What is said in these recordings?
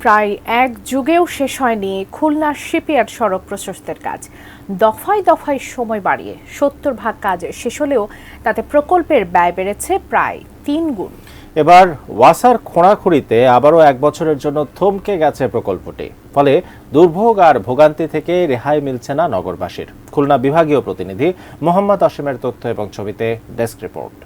প্রায় এক যুগেও শেষ হয়নি খুলনা শিপইয়ার্ড সড়ক প্রশস্তের কাজ। দফায় দফায় সময় বাড়িয়ে ৭০% কাজ শেষ হলেও তাতে প্রকল্পের ব্যয় বেড়েছে প্রায় ৩ গুণ। এবার ওয়াসার খোঁড়াখুড়িতে আবারও ১ বছরের জন্য থমকে গেছে প্রকল্পটি। ফলে দুর্ভোগ আর ভোগান্তি থেকে রেহাই মিলছে না নগরবাসীর। খুলনা বিভাগীয় প্রতিনিধি মোহাম্মদ অসীমের তথ্য এবং ছবিতে ডেস্ক রিপোর্ট।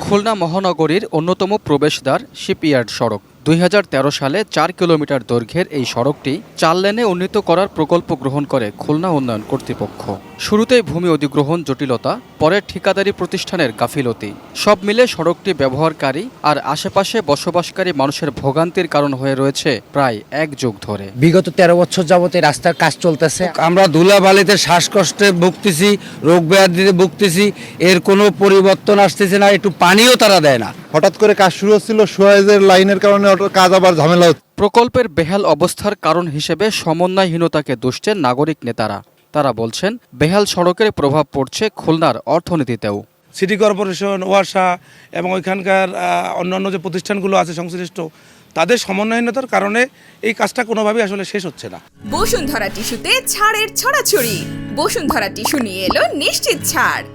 খুলনা মহানগরীর অন্যতম প্রবেশদ্বার শিপইয়ার্ড সড়ক। ২০১৩ সালে ৪ কিলোমিটার দৈর্ঘ্যের এই সড়কটি ৪ লেনে উন্নীত করার প্রকল্প গ্রহণ করে খুলনা উন্নয়ন কর্তৃপক্ষ। শুরুতেই ভূমি অধিগ্রহণ জটিলতা, পরে ঠিকাদারি প্রতিষ্ঠানের গাফিলতি, সব মিলে সড়কটি ব্যবহারকারী আর আশেপাশে বসবাসকারী মানুষের ভোগান্তির কারণ হয়ে রয়েছে প্রায় ১ যুগ ধরে। বিগত ১৩ বছর যাবত এই রাস্তার কাজ চলতেছে। আমরা ধুলাবালিতে শ্বাসকষ্টে ভুগতেছি, রোগ ব্যাধিতে ভুগতেছি, এর কোনো পরিবর্তন আসতেছে না, একটু পানিও তারা দেয় না। হঠাৎ করে কাজ শুরু হচ্ছিল, সুয়েজের লাইনের কারণে কাজ আবার ঝামেলা হচ্ছে। প্রকল্পের বেহাল অবস্থার কারণ হিসেবে সমন্বয়হীনতাকে দুষছেন নাগরিক নেতারা। তারা বলছেন, বেহাল সড়কের প্রভাব পড়ছে খুলনার অর্থনীতিতেও। সিটি কর্পোরেশন, ওয়াসা এবং ওইখানকার অন্যান্য যে প্রতিষ্ঠানগুলো আছে সংশ্লিষ্ট, তাদের সমন্বয়হীনতার কারণে এই কাজটা কোনোভাবেই আসলে শেষ হচ্ছে না। বসুন্ধরা টিস্যুতে ছাড়ের ছড়াছড়ি। বসুন্ধরা টিস্যু নিয়ে এলো নিশ্চিত ছাড়।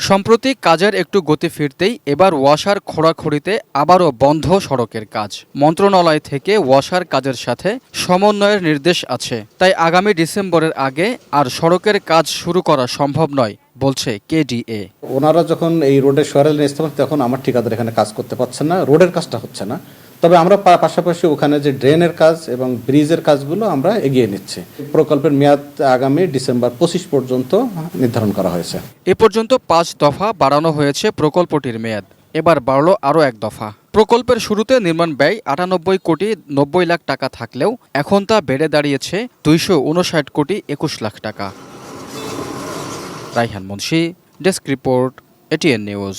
সম্প্রতি কাজের একটু গতি ফিরতেই এবার ওয়াসার খোঁড়াখুড়িতে আবারও বন্ধ সড়কের কাজ। মন্ত্রণালয় থেকে ওয়াসার কাজের সাথে সমন্বয়ের নির্দেশ আছে, তাই আগামী ডিসেম্বরের আগে আর সড়কের কাজ শুরু করা সম্ভব নয় বলছে কেডিএ। ওনারা যখন এই রোডের সরেল স্থাপন, তখন আমার ঠিকাদার এখানে কাজ করতে পারছেন না, রোডের কাজটা হচ্ছে না। তবে আমরা পাশাপাশি ওখানে যে ড্রেনের কাজ এবং ব্রিজের কাজগুলো আমরা এগিয়ে নিচ্ছি। প্রকল্পের মেয়াদ আগামী ডিসেম্বর ২৫ পর্যন্ত নির্ধারণ করা হয়েছে। এ পর্যন্ত ৫ দফা বাড়ানো হয়েছে প্রকল্পটির মেয়াদ, এবার বাড়ল আরও ১ দফা। প্রকল্পের শুরুতে নির্মাণ ব্যয় ৯৮ কোটি ৯০ লাখ টাকা থাকলেও এখন তা বেড়ে দাঁড়িয়েছে ২৫৯ কোটি ২১ লাখ টাকা। Raihan Munshi, desk report, ATN news.